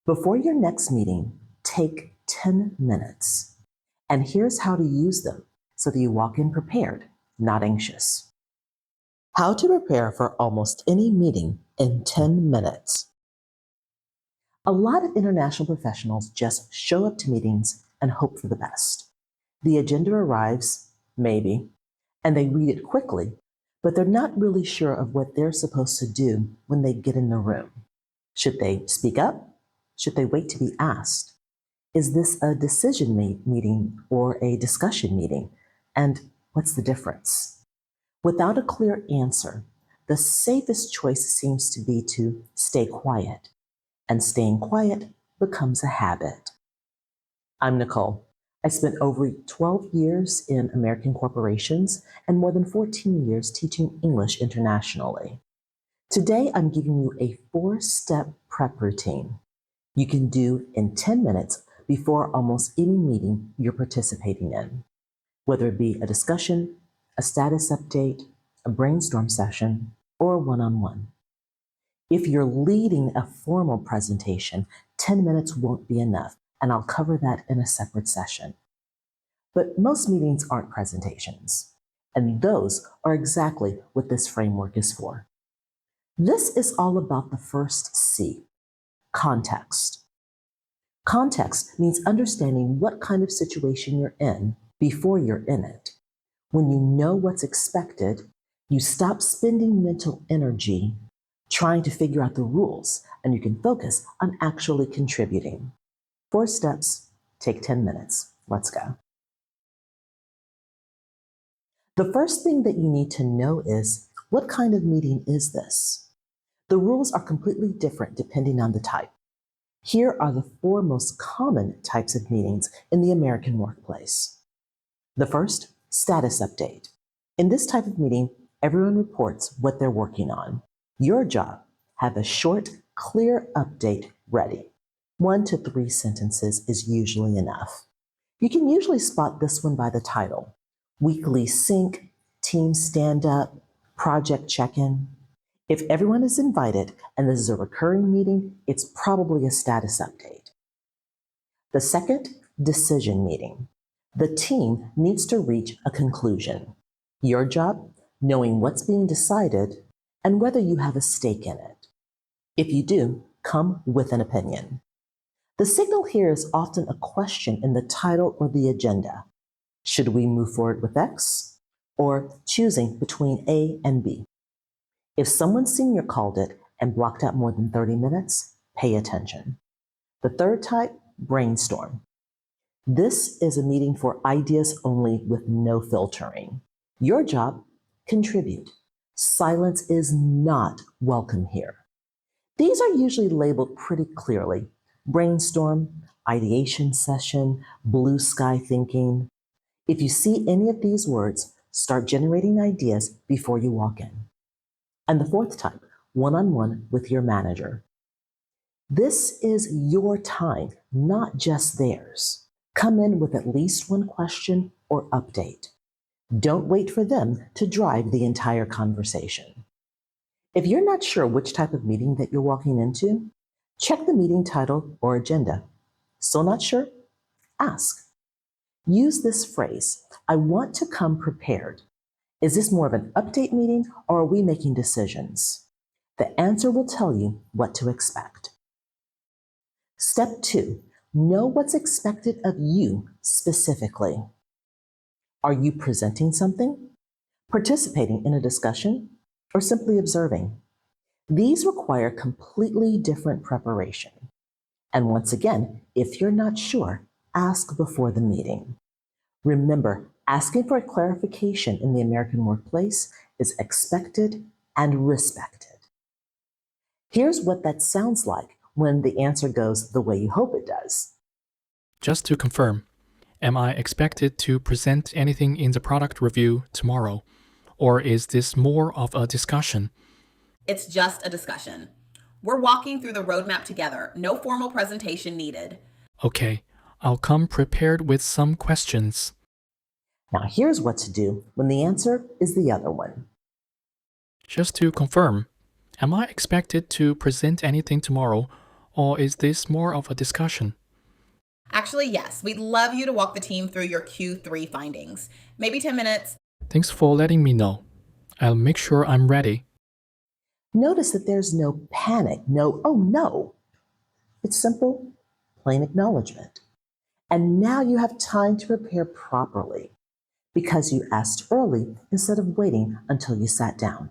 Before your next meeting, take 10 minutes. And here's how to use them so that you walk in prepared, not anxious. How to prepare for almost any meeting in 10 minutes. A lot of international professionals just show up to meetings and hope for the best. The agenda arrives, maybe, and they read it quickly, but they're not really sure of what they're supposed to do when they get in the room. Should they speak up? Should they wait to be asked? Is this a decision meeting or a discussion meeting? And what's the difference? Without a clear answer, the safest choice seems to be to stay quiet, and staying quiet becomes a habit. I'm Nicole. I spent over 12 years in American corporations and more than 14 years teaching English internationally. Today, I'm giving you a 4-step prep routine you can do in 10 minutes before almost any meeting you're participating in, whether it be a discussion, a status update, a brainstorm session, or a one-on-one. If you're leading a formal presentation, 10 minutes won't be enough, and I'll cover that in a separate session. But most meetings aren't presentations, and those are exactly what this framework is for. This is all about the first C, context. Context means understanding what kind of situation you're in before you're in it. When you know what's expected, you stop spending mental energy trying to figure out the rules, and you can focus on actually contributing. 4 steps, take 10 minutes. Let's go. The first thing that you need to know is, what kind of meeting is this? The rules are completely different depending on the type. Here are the 4 most common types of meetings in the American workplace. The first, status update. In this type of meeting, everyone reports what they're working on. Your job, have a short, clear update ready. 1 to 3 sentences is usually enough. You can usually spot this one by the title: weekly sync, team stand-up, project check-in. If everyone is invited and this is a recurring meeting, it's probably a status update. The second, decision meeting. The team needs to reach a conclusion. Your job, knowing what's being decided and whether you have a stake in it. If you do, come with an opinion. The signal here is often a question in the title or the agenda. Should we move forward with X? Or choosing between A and B. If someone senior called it and blocked out more than 30 minutes, pay attention. The third type, brainstorm. This is a meeting for ideas only with no filtering. Your job, contribute. Silence is not welcome here. These are usually labeled pretty clearly: brainstorm, ideation session, blue sky thinking. If you see any of these words, start generating ideas before you walk in. And the fourth type, one-on-one with your manager. This is your time, not just theirs. Come in with at least 1 question or update. Don't wait for them to drive the entire conversation. If you're not sure which type of meeting that you're walking into, check the meeting title or agenda. Still not sure? Ask. Use this phrase: I want to come prepared. Is this more of an update meeting, or are we making decisions? The answer will tell you what to expect. Step 2, know what's expected of you specifically. Are you presenting something, participating in a discussion, or simply observing? These require completely different preparation. And once again, if you're not sure, ask before the meeting. Remember, asking for a clarification in the American workplace is expected and respected. Here's what that sounds like when the answer goes the way you hope it does. Just to confirm, am I expected to present anything in the product review tomorrow? Or is this more of a discussion? It's just a discussion. We're walking through the roadmap together. No formal presentation needed. Okay, I'll come prepared with some questions. Now here's what to do when the answer is the other one. Just to confirm, am I expected to present anything tomorrow? Or is this more of a discussion? Actually, yes, we'd love you to walk the team through your Q3 findings. Maybe 10 minutes. Thanks for letting me know. I'll make sure I'm ready. Notice that there's no panic, no, oh no. It's simple, plain acknowledgement. And now you have time to prepare properly because you asked early instead of waiting until you sat down.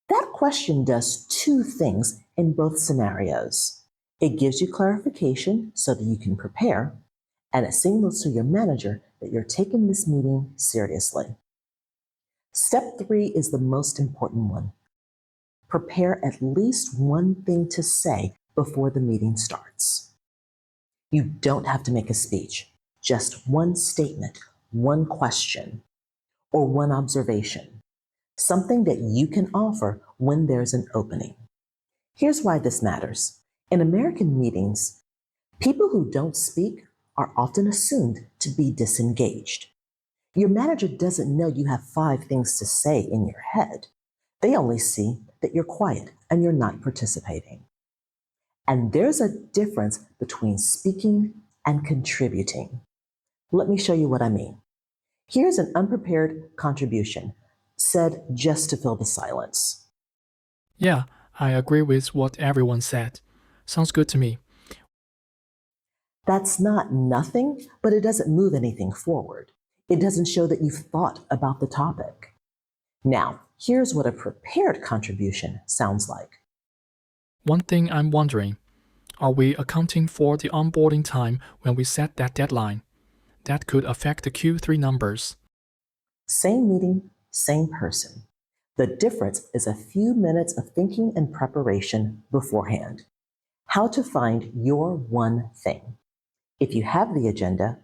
That question does two things in both scenarios. It gives you clarification so that you can prepare, and it signals to your manager that you're taking this meeting seriously. Step 3 is the most important one. Prepare at least one thing to say before the meeting starts. You don't have to make a speech, just one statement, one question, or one observation, something that you can offer when there's an opening. Here's why this matters. In American meetings, people who don't speak are often assumed to be disengaged. Your manager doesn't know you have 5 things to say in your head. They only see that you're quiet and you're not participating. And there's a difference between speaking and contributing. Let me show you what I mean. Here's an unprepared contribution, said just to fill the silence. Yeah, I agree with what everyone said. Sounds good to me. That's not nothing, but it doesn't move anything forward. It doesn't show that you've thought about the topic. Now, here's what a prepared contribution sounds like. One thing I'm wondering, are we accounting for the onboarding time when we set that deadline? That could affect the Q3 numbers. Same meeting, same person. The difference is a few minutes of thinking and preparation beforehand. How to find your one thing. If you have the agenda,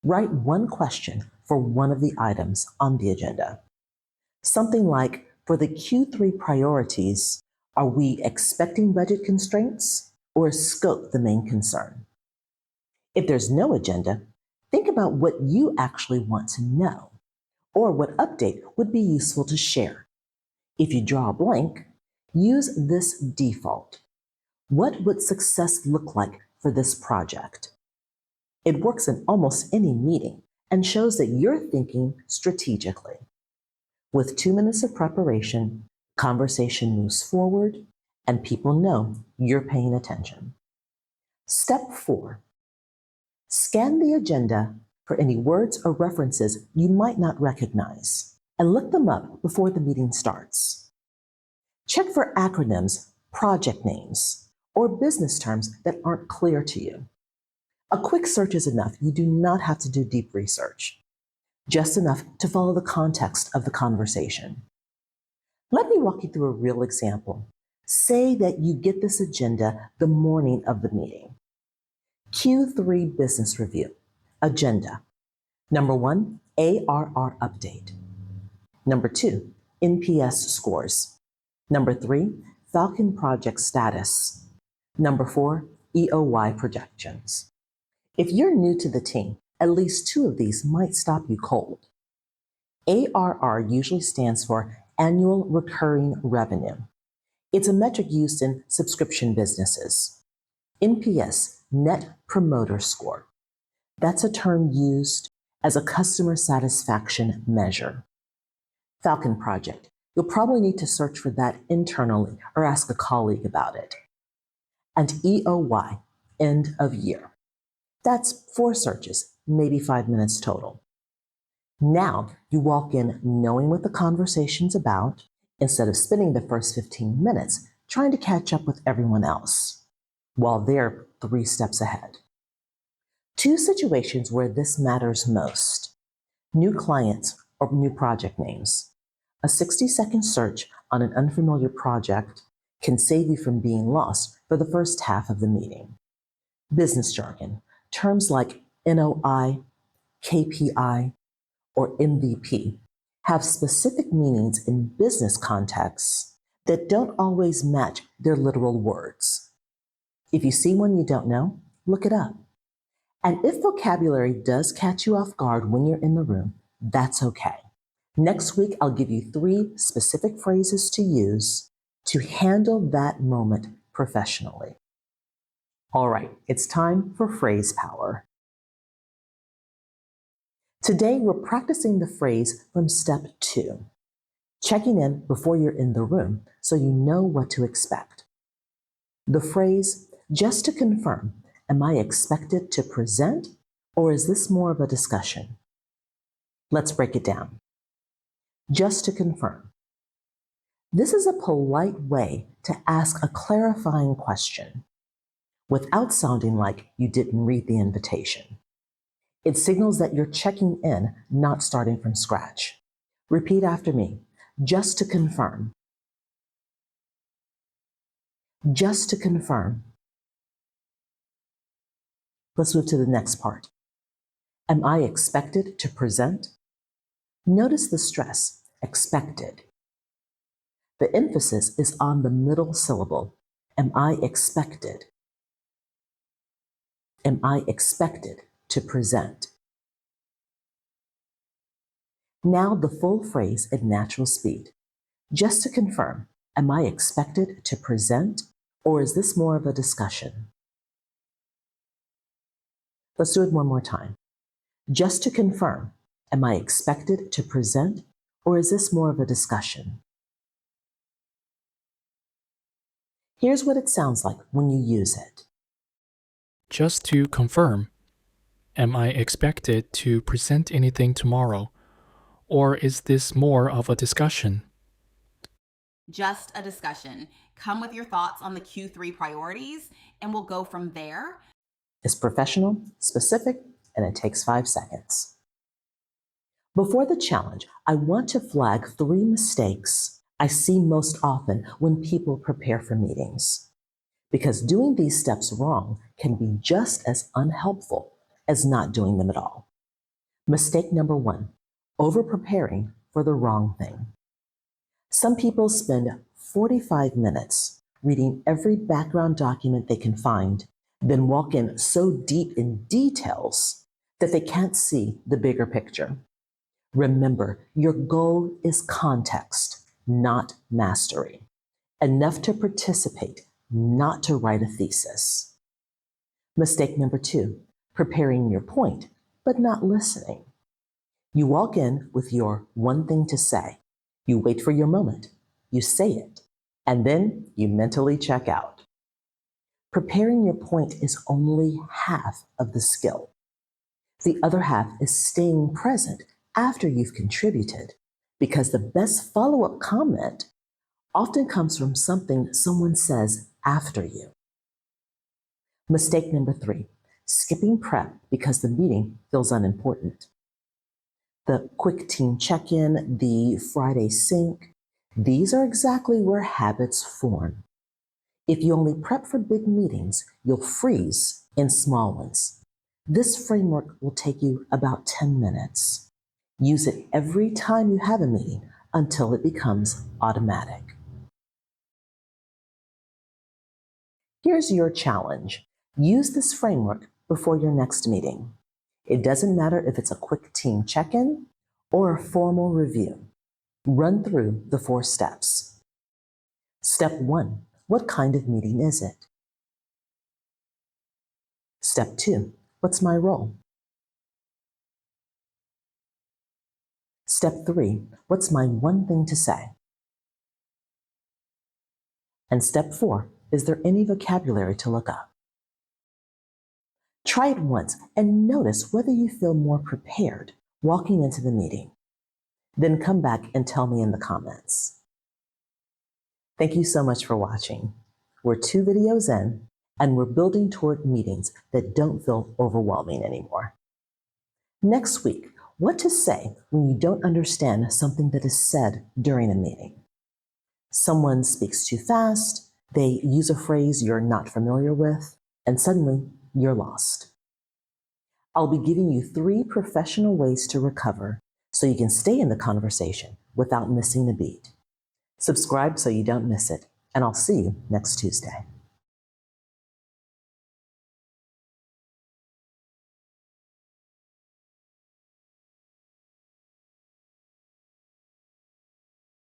write one question for one of the items on the agenda. Something like, for the Q3 priorities, are we expecting budget constraints or is scope the main concern? If there's no agenda, think about what you actually want to know or what update would be useful to share. If you draw a blank, use this default. What would success look like for this project? It works in almost any meeting and shows that you're thinking strategically. With 2 minutes of preparation, conversation moves forward and people know you're paying attention. Step 4. Scan the agenda for any words or references you might not recognize and look them up before the meeting starts. Check for acronyms, project names, or business terms that aren't clear to you. A quick search is enough. You do not have to do deep research, just enough to follow the context of the conversation. Let me walk you through a real example. Say that you get this agenda the morning of the meeting. Q3 business review. Agenda. Number 1, ARR update. Number 2, NPS scores. Number 3, Falcon project status. Number 4, EOY projections. If you're new to the team, at least 2 of these might stop you cold. ARR usually stands for annual recurring revenue. It's a metric used in subscription businesses. NPS, Net Promoter Score. That's a term used as a customer satisfaction measure. Falcon Project. You'll probably need to search for that internally or ask a colleague about it. And EOY, end of year. That's 4 searches, maybe 5 minutes total. Now you walk in knowing what the conversation's about instead of spending the first 15 minutes trying to catch up with everyone else while they're 3 steps ahead. 2 situations where this matters most: new clients or new project names. A 60-second search on an unfamiliar project can save you from being lost for the first half of the meeting. Business jargon, terms like NOI, KPI, or MVP have specific meanings in business contexts that don't always match their literal words. If you see one you don't know, look it up. And if vocabulary does catch you off guard when you're in the room, that's okay. Next week, I'll give you 3 specific phrases to use to handle that moment professionally. All right, it's time for phrase power. Today, we're practicing the phrase from step 2, checking in before you're in the room so you know what to expect. The phrase, just to confirm, am I expected to present or is this more of a discussion? Let's break it down. Just to confirm. This is a polite way to ask a clarifying question without sounding like you didn't read the invitation. It signals that you're checking in, not starting from scratch. Repeat after me. Just to confirm. Just to confirm. Let's move to the next part. Am I expected to present? Notice the stress, expected. The emphasis is on the middle syllable. Am I expected? Am I expected to present? Now the full phrase in natural speed. Just to confirm, am I expected to present or is this more of a discussion? Let's do it one more time. Just to confirm, am I expected to present or is this more of a discussion? Here's what it sounds like when you use it. Just to confirm, am I expected to present anything tomorrow? Or is this more of a discussion? Just a discussion. Come with your thoughts on the Q3 priorities, and we'll go from there. It's professional, specific, and it takes 5 seconds. Before the challenge, I want to flag 3 mistakes I see most often when people prepare for meetings. Because doing these steps wrong can be just as unhelpful as not doing them at all. Mistake number 1, over-preparing for the wrong thing. Some people spend 45 minutes reading every background document they can find, then walk in so deep in details that they can't see the bigger picture. Remember, your goal is context, not mastery. Enough to participate, not to write a thesis. Mistake number 2, preparing your point, but not listening. You walk in with your one thing to say. You wait for your moment. You say it, and then you mentally check out. Preparing your point is only half of the skill. The other half is staying present after you've contributed, because the best follow-up comment often comes from something someone says after you. Mistake number 3, skipping prep because the meeting feels unimportant. The quick team check-in, the Friday sync, these are exactly where habits form. If you only prep for big meetings, you'll freeze in small ones. This framework will take you about 10 minutes. Use it every time you have a meeting until it becomes automatic. Here's your challenge. Use this framework before your next meeting. It doesn't matter if it's a quick team check-in or a formal review. Run through the 4 steps. Step 1, what kind of meeting is it? Step 2, what's my role? Step 3, what's my one thing to say? And step 4, is there any vocabulary to look up? Try it once and notice whether you feel more prepared walking into the meeting. Then come back and tell me in the comments. Thank you so much for watching. We're 2 videos in, and we're building toward meetings that don't feel overwhelming anymore. Next week, what to say when you don't understand something that is said during a meeting. Someone speaks too fast, they use a phrase you're not familiar with, and suddenly you're lost. I'll be giving you 3 professional ways to recover so you can stay in the conversation without missing a beat. Subscribe so you don't miss it, and I'll see you next Tuesday.